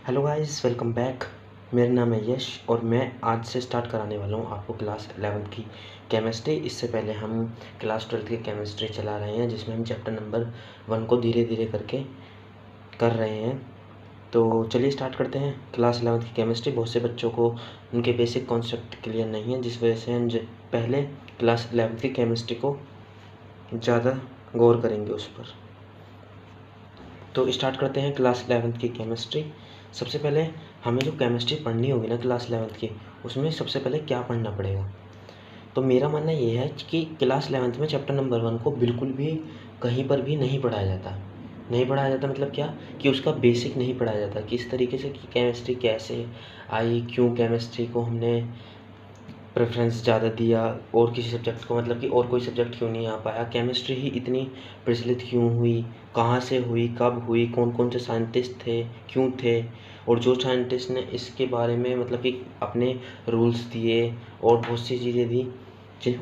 Hello guys, welcome back. मेरा नाम है यश और मैं आज से स्टार्ट कराने वाला हूँ आपको क्लास 11th की केमिस्ट्री। इससे पहले हम क्लास 12th की केमिस्ट्री चला रहे हैं, जिसमें हम चैप्टर नंबर 1 को धीरे धीरे करके कर रहे हैं। तो चलिए स्टार्ट करते हैं क्लास 11th की केमिस्ट्री। बहुत से बच्चों को उनके बेसिक कॉन्सेप्ट क्लियर नहीं है, जिस वजह से हम पहले क्लास 11th की केमिस्ट्री को ज़्यादा गौर करेंगे उस पर। तो स्टार्ट करते हैं क्लास 11th की केमिस्ट्री। सबसे पहले हमें जो केमिस्ट्री पढ़नी होगी ना क्लास 11th की, उसमें सबसे पहले क्या पढ़ना पड़ेगा। तो मेरा मानना ये है कि क्लास 11th में चैप्टर नंबर 1 को बिल्कुल भी कहीं पर भी नहीं पढ़ाया जाता। नहीं पढ़ाया जाता मतलब क्या, कि उसका बेसिक नहीं पढ़ाया जाता कि इस तरीके से कि केमिस्ट्री कैसे आई, क्यों केमिस्ट्री को हमने प्रेफरेंस ज़्यादा दिया और किसी सब्जेक्ट को, मतलब कि और कोई सब्जेक्ट क्यों नहीं आ पाया, केमिस्ट्री ही इतनी प्रचलित क्यों हुई, कहाँ से हुई, कब हुई, कौन कौन से साइंटिस्ट थे, क्यों थे, और जो साइंटिस्ट ने इसके बारे में मतलब कि अपने रूल्स दिए और बहुत सी चीज़ें दी,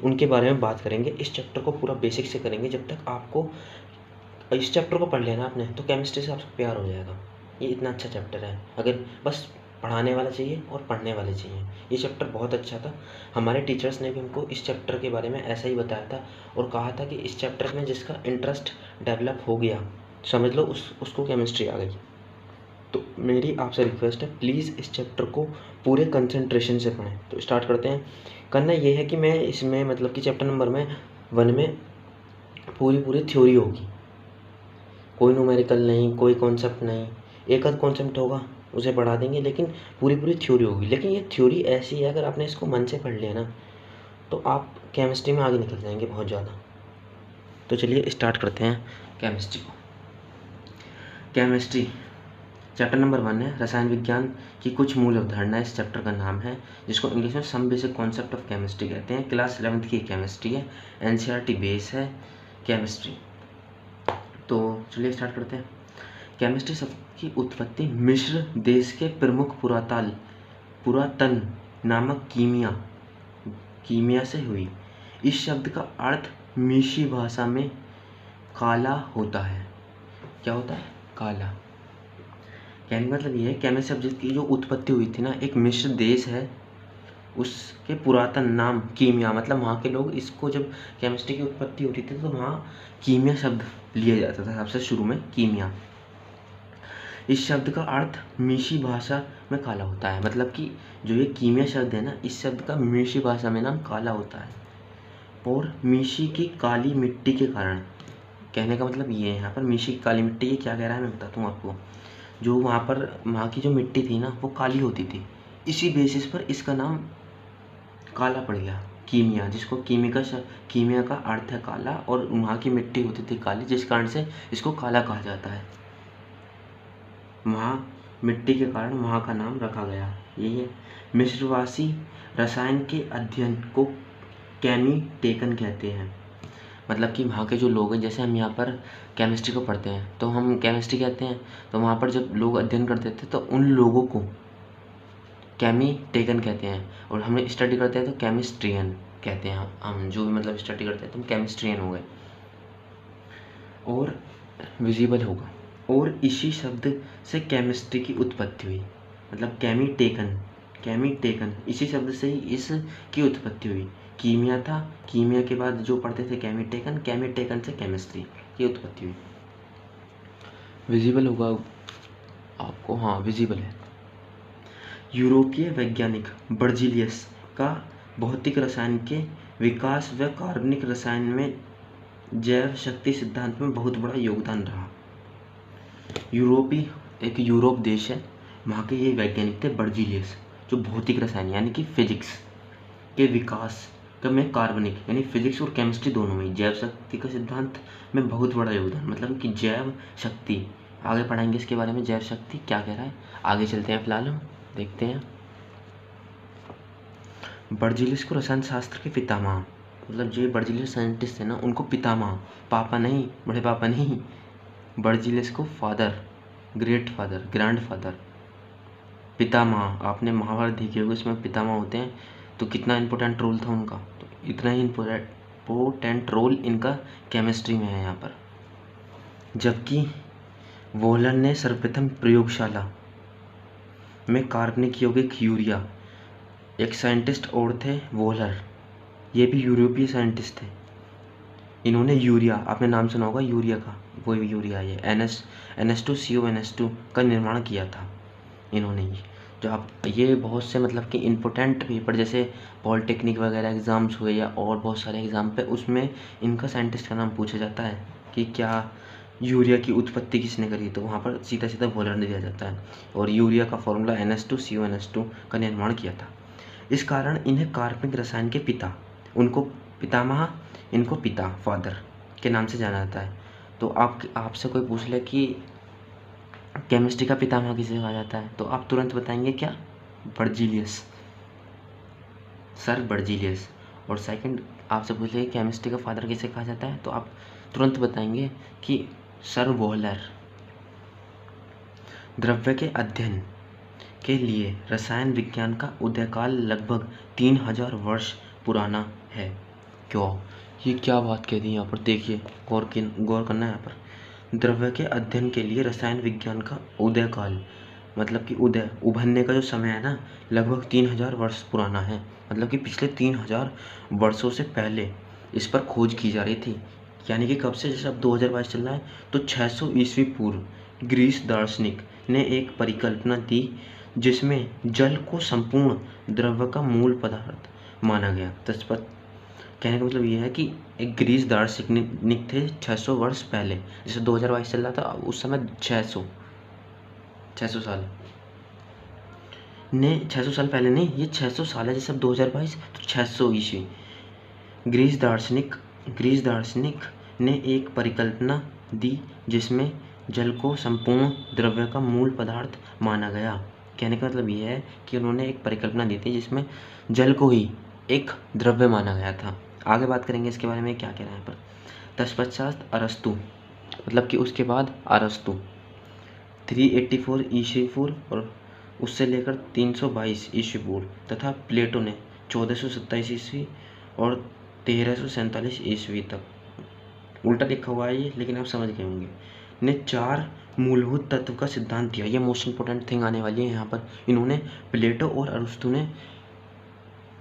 उनके बारे में बात करेंगे। इस चैप्टर को पूरा बेसिक से करेंगे। जब तक आपको इस चैप्टर को पढ़ लेना आपने, तो केमिस्ट्री से आपको प्यार हो जाएगा। ये इतना अच्छा चैप्टर है, अगर बस पढ़ाने वाला चाहिए और पढ़ने वाले चाहिए। ये चैप्टर बहुत अच्छा था। हमारे टीचर्स ने भी हमको इस चैप्टर के बारे में ऐसा ही बताया था और कहा था कि इस चैप्टर में जिसका इंटरेस्ट डेवलप हो गया, समझ लो उसको केमिस्ट्री आ गई। तो मेरी आपसे रिक्वेस्ट है, प्लीज़ इस चैप्टर को पूरे कंसंट्रेशन से पढ़ें। तो स्टार्ट करते हैं। करना ये है कि मैं इसमें मतलब कि चैप्टर नंबर 1 में पूरी थ्योरी होगी, कोई न्यूमेरिकल नहीं, कोई कॉन्सेप्ट नहीं। एक आध कॉन्सेप्ट होगा, उसे बढ़ा देंगे, लेकिन पूरी थ्योरी होगी। लेकिन ये थ्योरी ऐसी है, अगर आपने इसको मन से पढ़ लिया ना, तो आप केमिस्ट्री में आगे निकल जाएंगे बहुत ज़्यादा। तो चलिए स्टार्ट करते हैं केमिस्ट्री को। केमिस्ट्री चैप्टर नंबर 1 है, रसायन विज्ञान की कुछ मूल अवधारणाएं। इस चैप्टर का नाम है, जिसको इंग्लिश में some basic concept of chemistry कहते हैं। क्लास 11th की केमिस्ट्री है, एनसीईआरटी बेस है केमिस्ट्री। तो चलिए स्टार्ट करते हैं। केमिस्ट्री शब्द की उत्पत्ति मिस्र देश के प्रमुख पुरातन नामक कीमिया से हुई। इस शब्द का अर्थ मिशी भाषा में काला होता है। क्या होता है? काला। कहने का मतलब ये है, केमिस्ट्री शब्द की जो उत्पत्ति हुई थी ना, एक मिस्र देश है, उसके पुरातन नाम कीमिया, मतलब वहाँ के लोग इसको, जब केमिस्ट्री की उत्पत्ति होती थी तो वहाँ कीमिया शब्द लिया जाता था सबसे शुरू में, कीमिया। इस शब्द का अर्थ मिशी भाषा में काला होता है, मतलब कि जो ये कीमिया शब्द है ना, इस शब्द का मिशी भाषा में नाम काला होता है। और मिशी की काली मिट्टी के कारण, कहने का मतलब ये है यहाँ पर मिशी की काली मिट्टी, ये क्या कह रहा है मैं बताता हूँ आपको। जो वहाँ की जो मिट्टी थी ना, वो काली होती थी, इसी बेसिस पर इसका नाम काला पड़ गया, कीमिया, जिसको कीमिया का अर्थ है काला, और वहाँ की मिट्टी होती थी काली, जिस कारण से इसको काला कहा जाता है। वहाँ मिट्टी के कारण वहाँ का नाम रखा गया। यही है। मिस्रवासी रसायन के अध्ययन को केमिटेकन कहते हैं। मतलब कि वहाँ के जो लोग हैं, जैसे हम यहाँ पर केमिस्ट्री को पढ़ते हैं तो हम केमिस्ट्री कहते हैं, तो वहाँ पर जब लोग अध्ययन करते थे तो उन लोगों को केमिटेकन कहते हैं, और हम स्टडी करते हैं तो केमिस्ट्रियन कहते हैं। हम जो भी मतलब स्टडी करते हैं तो हम केमिस्ट्रियन हो गए। और विजिबल होगा। और इसी शब्द से केमिस्ट्री की उत्पत्ति हुई, मतलब केमिटेकन इसी शब्द से ही इसकी उत्पत्ति हुई। कीमिया था, कीमिया के बाद जो पढ़ते थे केमिटेकन से केमिस्ट्री की उत्पत्ति हुई। विजिबल होगा आपको, हाँ विजिबल है। यूरोपीय वैज्ञानिक बर्जीलियस का भौतिक रसायन के विकास व कार्बनिक रसायन में जैव शक्ति सिद्धांत में बहुत बड़ा योगदान रहा। एक यूरोप देश है, वहाँ के ये वैज्ञानिक थे बर्जीलियस, जो भौतिक रसायन यानी कि फिजिक्स के विकास में कार्बनिक यानी फिजिक्स और केमिस्ट्री दोनों में जैव शक्ति का सिद्धांत में बहुत बड़ा योगदान, मतलब कि जैव शक्ति, आगे पढ़ाएंगे इसके बारे में, जैव शक्ति क्या कह रहा है। आगे चलते हैं, फिलहाल हम देखते हैं। बर्जीलियस को रसायन शास्त्र के पितामह, मतलब जो बर्जीलियस साइंटिस्ट थे ना, उनको पितामह, पापा नहीं, बड़े पापा नहीं, बर्जीलियस को फादर, ग्रैंडफादर, पितामह। आपने महाभारत देखी होगी, उसमें पितामह होते हैं, तो कितना इंपॉर्टेंट रोल था उनका, तो इतना ही इंपॉर्टेंट रोल इनका केमिस्ट्री में है यहाँ पर। जबकि वोहलर ने सर्वप्रथम प्रयोगशाला में कार्बनिक यौगिक यूरिया। एक साइंटिस्ट और थे वोलर, ये भी यूरोपीय साइंटिस्ट थे। इन्होंने यूरिया, आपने नाम सुना होगा यूरिया का, वो यूरिया ये NH2CO का निर्माण किया था इन्होंने। ये जो आप ये बहुत से मतलब कि इम्पोर्टेंट पेपर जैसे पॉलिटेक्निक वगैरह एग्ज़ाम्स हुए या और बहुत सारे एग्ज़ाम पे, उसमें इनका साइंटिस्ट का नाम पूछा जाता है कि क्या यूरिया की उत्पत्ति किसने करी, तो वहाँ पर सीधा सीधा वोलर दिया जाता है। और यूरिया का फॉर्मूला NH2CO का निर्माण किया था। इस कारण इन्हें कार्बनिक रसायन के पिता, उनको पितामह, इनको पिता, फादर के नाम से जाना जाता है। तो आपसे कोई पूछ ले कि केमिस्ट्री का पितामह किसे कहा जाता है, तो आप तुरंत बताएंगे क्या? Berzelius, sir Berzelius. और सेकंड आपसे पूछ ले केमिस्ट्री का फादर किसे कहा जाता है, तो आप तुरंत बताएंगे कि सर वोलर। द्रव्य के अध्ययन के लिए रसायन विज्ञान का उदयकाल लगभग 3000 वर्ष पुराना है। क्यों? ये क्या बात कह दी यहाँ पर, देखिए गौर करना है यहाँ पर। द्रव्य के अध्ययन के लिए रसायन विज्ञान का उदयकाल, मतलब कि उभरने का जो समय है ना, लगभग 3000 वर्ष पुराना है। मतलब कि पिछले 3000 वर्षों से पहले इस पर खोज की जा रही थी। यानी कि कब से, जैसे अब 2022 चल रहा है, तो 600 ईस्वी पूर्व ग्रीस दार्शनिक ने एक परिकल्पना दी जिसमें जल को संपूर्ण द्रव्य का मूल पदार्थ माना गया। तत्पश्चात कहने का मतलब ये है कि एक ग्रीस दार्शनिक थे 600 वर्ष पहले, जैसे 2022 चल रहा था, उस समय 600 साल ने 600 साल पहले नहीं, ये 600 साल है, जैसे अब 2022 तो 600 ईस्वी। ग्रीस दार्शनिक ने एक परिकल्पना दी जिसमें जल को संपूर्ण द्रव्य का मूल पदार्थ माना गया। कहने का मतलब ये है कि उन्होंने एक परिकल्पना दी थी जिसमें जल को ही एक द्रव्य माना गया था। आगे बात करेंगे इसके बारे में, क्या कह रहे हैं पर। तत्पश्चात अरस्तु, मतलब कि उसके बाद अरस्तु 384 ईस्वी पूर्व और उससे लेकर 322 ईस्वी पूर्व, तथा प्लेटो ने 1427 ईस्वी और 1347 ईस्वी तक, उल्टा लिखा हुआ है ये लेकिन आप समझ गए होंगे, ने 4 मूलभूत तत्व का सिद्धांत दिया। ये मोस्ट इंपॉर्टेंट थिंग आने वाली है यहाँ पर। इन्होंने प्लेटो और अरस्तु ने,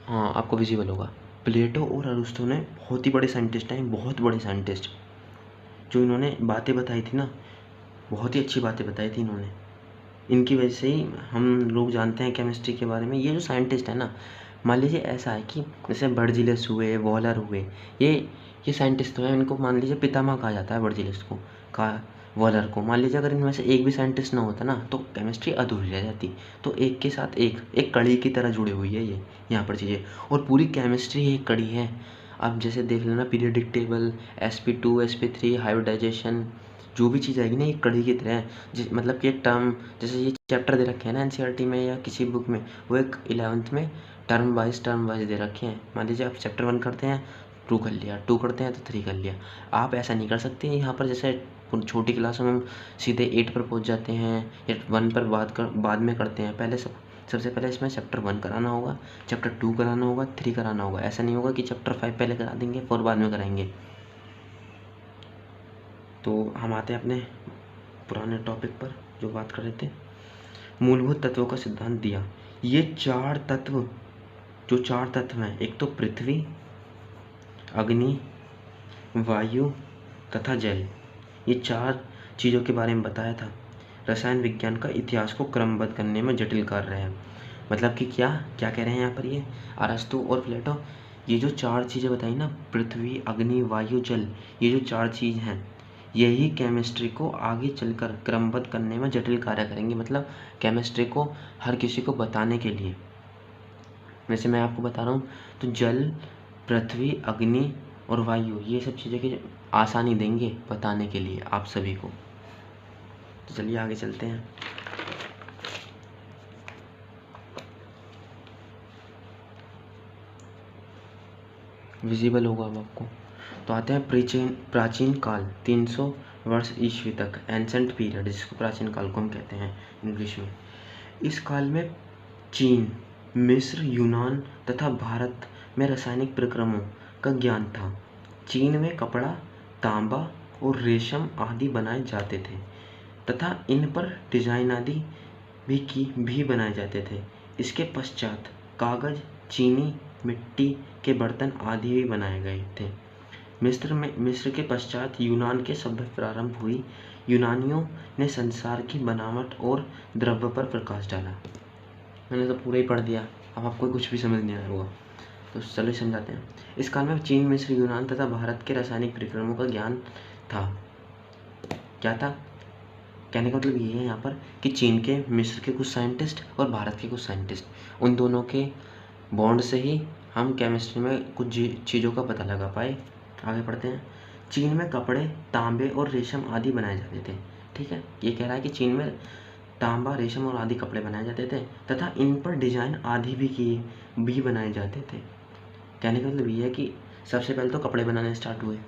हाँ आपको विजिबल होगा, प्लेटो और अरस्तु ने बहुत ही बड़े साइंटिस्ट हैं, बहुत बड़े साइंटिस्ट, जो इन्होंने बातें बताई थी ना, बहुत ही अच्छी बातें बताई थी इन्होंने। इनकी वजह से ही हम लोग जानते हैं केमिस्ट्री के बारे में। ये जो साइंटिस्ट है ना, मान लीजिए ऐसा है कि जैसे बर्जीलियस हुए, वॉलर हुए, ये साइंटिस्ट तो है, इनको मान लीजिए पितामह कहा जाता है, बर्जीलियस को, का वॉलर को। मान लीजिए अगर इनमें से एक भी साइंटिस्ट ना होता ना, तो केमिस्ट्री अधूरी रह जाती। तो एक के साथ एक कड़ी की तरह जुड़ी हुई है ये यहाँ पर चीज़ें, और पूरी केमिस्ट्री एक कड़ी है। अब जैसे देख लेना periodic table, sp2 sp3 hybridisation, जो भी चीज़ आएगी ना, एक कड़ी की तरह है। मतलब कि एक टर्म, जैसे ये चैप्टर दे रखे हैं ना एनसीईआरटी में या किसी बुक में, वो एक 11th में टर्म वाइज दे रखे हैं। मान लीजिए आप चैप्टर 1 करते हैं, 2 कर लिया, 2 करते हैं तो 3 कर लिया। आप ऐसा नहीं कर सकते यहाँ पर, जैसे छोटी क्लासों में हम सीधे 8 पर पहुँच जाते हैं या 1 पर बाद में करते हैं। पहले सबसे पहले इसमें चैप्टर 1 कराना होगा, चैप्टर 2 कराना होगा, 3 कराना होगा। ऐसा नहीं होगा कि चैप्टर 5 पहले करा देंगे और बाद में कराएंगे। तो हम आते हैं अपने पुराने टॉपिक पर जो बात कर रहे थे। मूलभूत तत्वों का सिद्धांत दिया। ये 4 तत्व, जो 4 तत्व हैं, एक तो पृथ्वी, अग्नि, वायु तथा जल, ये 4 चीज़ों के बारे में बताया था। रसायन विज्ञान का इतिहास को क्रमबद्ध करने में जटिल कार्य है। मतलब कि क्या कह रहे हैं यहाँ पर ये अरस्तु और प्लेटो, ये जो 4 चीज़ें बताई ना, पृथ्वी, अग्नि, वायु, जल, ये जो 4 चीज़ हैं, यही केमिस्ट्री को आगे चलकर क्रमबद्ध करने में जटिल कार्य करेंगे। मतलब केमिस्ट्री को हर किसी को बताने के लिए, वैसे मैं आपको बता रहा हूँ, तो जल, पृथ्वी, अग्नि और वायु, ये सब चीज़ें की आसानी देंगे बताने के लिए आप सभी को। तो चलिए आगे चलते हैं। विजिबल होगा अब आपको। तो आते हैं प्राचीन काल, 300 वर्ष ईस्वी तक, एंसेंट पीरियड, जिसको प्राचीन काल को हम कहते हैं इंग्लिश में। इस काल में चीन, मिस्र, यूनान तथा भारत में रासायनिक प्रक्रमों का ज्ञान था। चीन में कपड़ा, तांबा और रेशम आदि बनाए जाते थे तथा इन पर डिजाइन आदि भी बनाए जाते थे। इसके पश्चात कागज़, चीनी, मिट्टी के बर्तन आदि भी बनाए गए थे। मिस्र के पश्चात यूनान के सभ्यता प्रारंभ हुई। यूनानियों ने संसार की बनावट और द्रव्य पर प्रकाश डाला। मैंने तो पूरा ही पढ़ दिया, अब आपको कुछ भी समझ नहीं आया होगा, तो चलिए समझाते हैं। इस काल में चीन, मिस्र, यूनान तथा भारत के रासायनिक परिक्रमों का ज्ञान था। क्या था? कहने का मतलब ये है यहाँ पर कि चीन के, मिस्र के कुछ साइंटिस्ट और भारत के कुछ साइंटिस्ट, उन दोनों के बॉन्ड से ही हम केमिस्ट्री में कुछ चीज़ों का पता लगा पाए। आगे पढ़ते हैं। चीन में कपड़े, तांबे और रेशम आदि बनाए जाते थे। ठीक है, ये कह रहा है कि चीन में तांबा, रेशम और आदि कपड़े बनाए जाते थे तथा इन पर डिजाइन आदि भी बनाए जाते थे। कहने का मतलब ये है कि सबसे पहले तो कपड़े बनाने स्टार्ट हुए।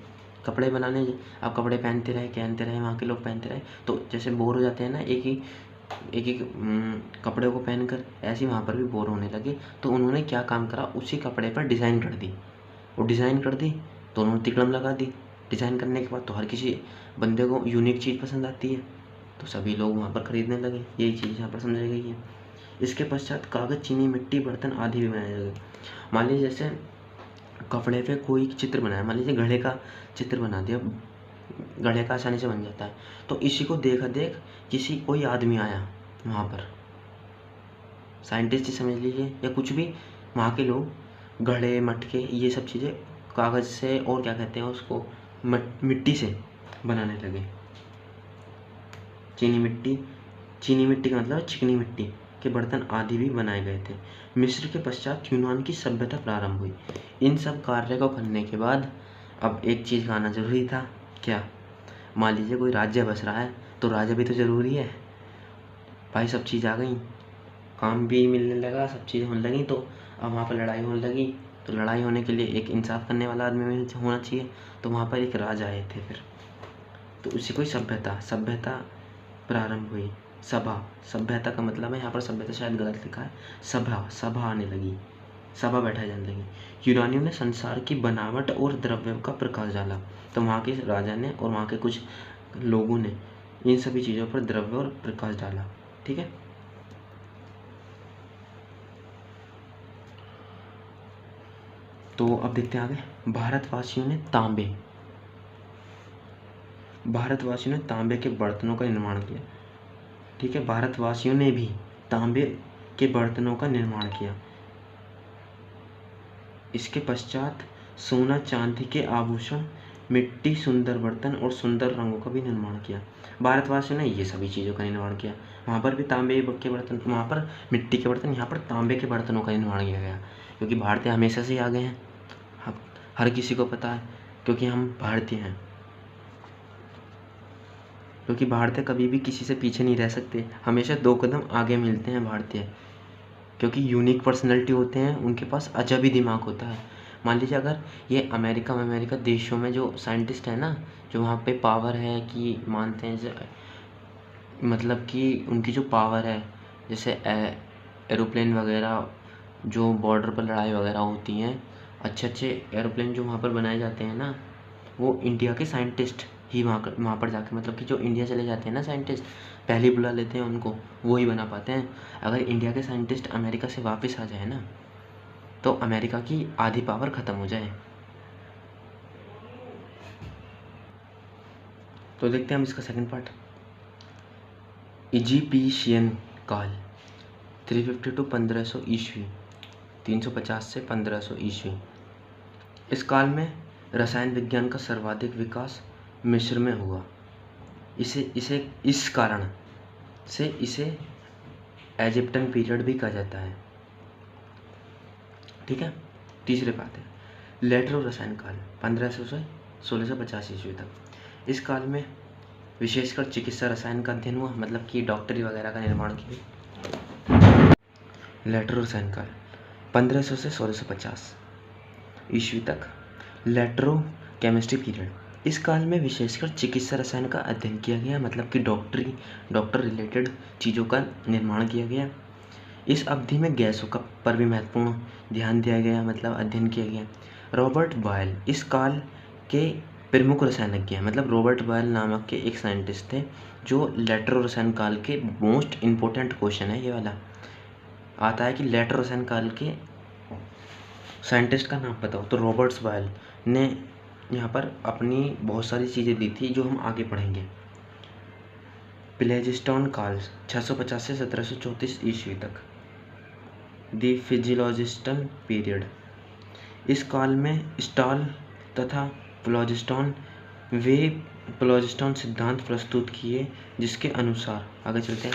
कपड़े बनाने, अब कपड़े पहनते रहे वहाँ के लोग पहनते रहे, तो जैसे बोर हो जाते हैं ना एक ही कपड़े को पहनकर, ऐसे ही वहाँ पर भी बोर होने लगे। तो उन्होंने क्या काम करा, उसी कपड़े पर डिज़ाइन कर दी। वो डिज़ाइन कर दी तो उन्होंने तिकड़म लगा दी। डिज़ाइन करने के बाद तो हर किसी बंदे को यूनिक चीज़ पसंद आती है, तो सभी लोग वहाँ पर ख़रीदने लगे। यही चीज़ यहाँ पर समझाई गई है। इसके पश्चात कागज़, चीनी, मिट्टी, बर्तन आदि भी बनाए गए। मान लीजिए जैसे कपड़े पे कोई चित्र बनाया, मान लीजिए घड़े का चित्र बना दिया, घड़े का आसानी से बन जाता है, तो इसी को देखा देख कोई आदमी आया वहाँ पर, साइंटिस्ट ही समझ लीजिए या कुछ भी, वहाँ के लोग घड़े, मटके, ये सब चीज़ें कागज़ से और क्या कहते हैं उसको, मिट्टी से बनाने लगे। चीनी मिट्टी का मतलब चिकनी मिट्टी के बर्तन आदि भी बनाए गए थे। मिस्र के पश्चात यूनान की सभ्यता प्रारंभ हुई। इन सब कार्य को करने के बाद अब एक चीज़ का आना जरूरी था। क्या? मान लीजिए कोई राज्य बस रहा है तो राजा भी तो ज़रूरी है भाई। सब चीज़ आ गई, काम भी मिलने लगा, सब चीज़ें होने लगी, तो अब वहाँ पर लड़ाई होने लगी। तो लड़ाई होने के लिए एक इंसाफ करने वाला आदमी में होना चाहिए, तो वहाँ पर एक राजा आए थे फिर, तो उसी को सभ्यता प्रारंभ हुई। सभ्यता का मतलब है, यहाँ पर सभ्यता शायद गलत लिखा है, सभा आने लगी, सभा बैठाई जाने लगी। यूनानियों ने संसार की बनावट और द्रव्य का प्रकाश डाला, तो वहाँ के राजा ने और वहाँ के कुछ लोगों ने इन सभी चीज़ों पर द्रव्य और प्रकाश डाला। ठीक है, तो अब देखते हैं आगे। भारतवासियों ने तांबे के बर्तनों का निर्माण किया। ठीक है, भारतवासियों ने भी तांबे के बर्तनों का निर्माण किया। इसके पश्चात सोना, चांदी के आभूषण, मिट्टी, सुंदर बर्तन और सुंदर रंगों का भी निर्माण किया। भारतवासियों ने ये सभी चीज़ों का निर्माण किया। वहाँ पर भी तांबे के बर्तन, वहाँ पर मिट्टी के बर्तन, यहाँ पर तांबे के बर्तनों का निर्माण किया गया, क्योंकि भारतीय हमेशा से ही आगे हैं, हर किसी को पता है, क्योंकि हम भारतीय हैं। क्योंकि भारतीय कभी भी किसी से पीछे नहीं रह सकते, हमेशा 2 कदम आगे मिलते हैं भारतीय, क्योंकि यूनिक पर्सनैलिटी होते हैं, उनके पास अजब ही दिमाग होता है। मान लीजिए अगर ये अमेरिका देशों में जो साइंटिस्ट है ना, जो वहाँ पे पावर है कि मानते हैं, मतलब कि उनकी जो पावर है, जैसे एरोप्लेन वगैरह, जो बॉर्डर पर लड़ाई वगैरह होती हैं, अच्छे एरोप्लेन जो वहाँ पर बनाए जाते हैं ना, वो इंडिया के साइंटिस्ट ही वहाँ पर जाके, मतलब कि जो इंडिया चले जाते हैं ना साइंटिस्ट, पहले ही बुला लेते हैं उनको, वो ही बना पाते हैं। अगर इंडिया के साइंटिस्ट अमेरिका से वापस आ जाए ना, तो अमेरिका की आधी पावर ख़त्म हो जाए। तो देखते हैं हम इसका सेकंड पार्ट। इजिप्शियन काल 350 to 1500 ईस्वी, 350 से 1500 ईस्वी। इस काल में रसायन विज्ञान का सर्वाधिक विकास मिस्र में हुआ। इस कारण से इसे इजिप्शियन पीरियड भी कहा जाता है। ठीक है, तीसरे बात है लेटर और रसायन काल 1500 से 1650 ईस्वी तक। इस काल में विशेषकर चिकित्सा रसायन का अध्ययन हुआ, मतलब कि डॉक्टरी वगैरह का निर्माण किया। लेटर और रसायन काल 1500 से 1650 ईस्वी तक, लेटरो केमिस्ट्री पीरियड। इस काल में विशेषकर चिकित्सा रसायन का अध्ययन किया गया, मतलब कि डॉक्टर रिलेटेड चीज़ों का निर्माण किया गया। इस अवधि में गैसों का पर भी महत्वपूर्ण ध्यान दिया गया, मतलब अध्ययन किया गया। रॉबर्ट बॉयल इस काल के प्रमुख रसायनज्ञ हैं, मतलब रॉबर्ट बॉयल नामक के एक साइंटिस्ट थे जो लेटर रसायन काल के मोस्ट इम्पोर्टेंट क्वेश्चन है ये वाला आता है कि लेटर रसायन काल के साइंटिस्ट का नाम बताओ, तो रॉबर्ट बॉयल ने यहाँ पर अपनी बहुत सारी चीज़ें दी थी जो हम आगे पढ़ेंगे। प्लेजिस्टोन काल 650 से 1734 ईस्वी तक, दी फिजियोलॉजिस्टन पीरियड, इस काल में स्टॉल तथा प्लॉजिस्टोन वे प्लॉजिस्टोन सिद्धांत प्रस्तुत किए जिसके अनुसार आगे चलते हैं।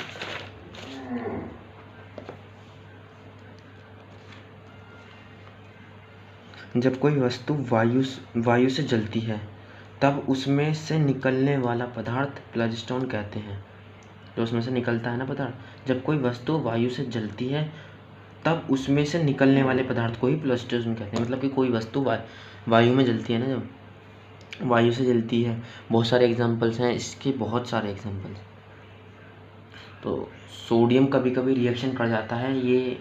जब कोई वस्तु वायु से जलती है तब उसमें से निकलने वाला पदार्थ प्लॉजिस्टोन कहते हैं। तो उसमें से निकलता है ना पदार्थ, जब कोई वस्तु वायु से जलती है तब उसमें से निकलने वाले पदार्थ को ही प्लॉजिस्टोन कहते हैं। मतलब कि कोई वस्तु वायु में जलती है ना, जब वायु से जलती है, बहुत सारे एग्जांपल्स हैं इसके, बहुत सारे एग्जांपल्स। तो सोडियम कभी कभी रिएक्शन कर जाता है, ये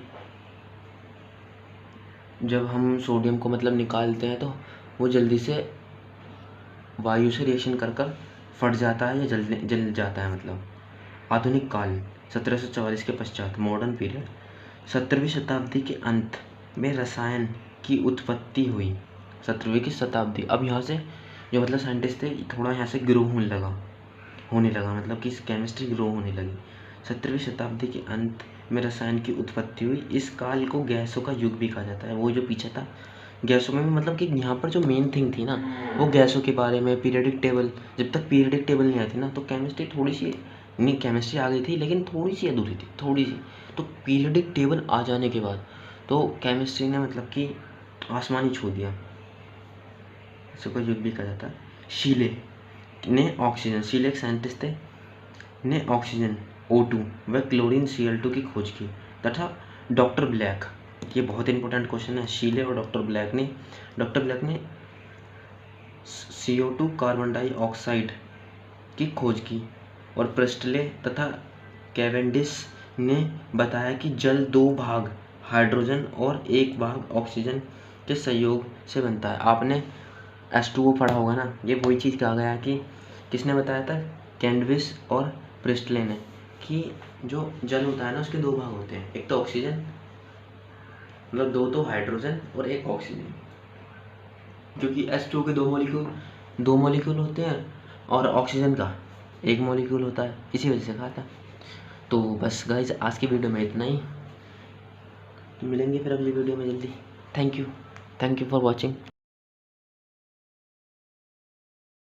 जब हम सोडियम को मतलब निकालते हैं तो वो जल्दी से वायु से रिएक्शन कर कर फट जाता है या जल जाता है। मतलब आधुनिक काल 1744 के पश्चात, मॉडर्न पीरियड, 17वीं शताब्दी के अंत में रसायन की उत्पत्ति हुई। 17वीं की शताब्दी, अब यहाँ से जो मतलब साइंटिस्ट थे थोड़ा यहाँ से ग्रो होने लगा मतलब कि केमिस्ट्री ग्रो होने लगी। 17वीं शताब्दी के अंत में रसायन की उत्पत्ति हुई। इस काल को गैसों का युग भी कहा जाता है। वो जो पीछे था गैसों में मतलब कि यहाँ पर जो मेन थिंग थी ना वो गैसों के बारे में, पीरियडिक टेबल, जब तक पीरियडिक टेबल नहीं आई थी ना तो केमिस्ट्री थोड़ी सी नहीं, केमिस्ट्री आ गई थी लेकिन थोड़ी सी अधूरी थी, थोड़ी सी। तो पीरियडिक टेबल आ जाने के बाद तो केमिस्ट्री ने मतलब कि आसमान ही छू दिया। इसको युग भी कहा जाता है। शीले ने ऑक्सीजन, शीले एक साइंटिस्ट थे, ने ऑक्सीजन O2 व क्लोरीन Cl2 की खोज की, तथा डॉक्टर ब्लैक, ये बहुत इंपॉर्टेंट क्वेश्चन है, शीले और डॉक्टर ब्लैक ने CO2 कार्बन डाइऑक्साइड की खोज की। और प्रेस्टले तथा कैवेंडिश ने बताया कि जल 2 भाग हाइड्रोजन और 1 भाग ऑक्सीजन के संयोग से बनता है। आपने H2O पढ़ा होगा ना, ये वही चीज़ कहा गया कि किसने बताया था, कैवेंडिश और प्रेस्टले ने, कि जो जल होता है ना उसके 2 भाग होते हैं, एक तो ऑक्सीजन, मतलब 2 तो हाइड्रोजन और 1 ऑक्सीजन, क्योंकि H2O के 2 मॉलिक्यूल होते हैं और ऑक्सीजन का 1 मॉलिक्यूल होता है, इसी वजह से कहा था। तो बस गाइज आज की वीडियो में इतना ही, मिलेंगे फिर अगली वीडियो में जल्दी। Thank you for watching.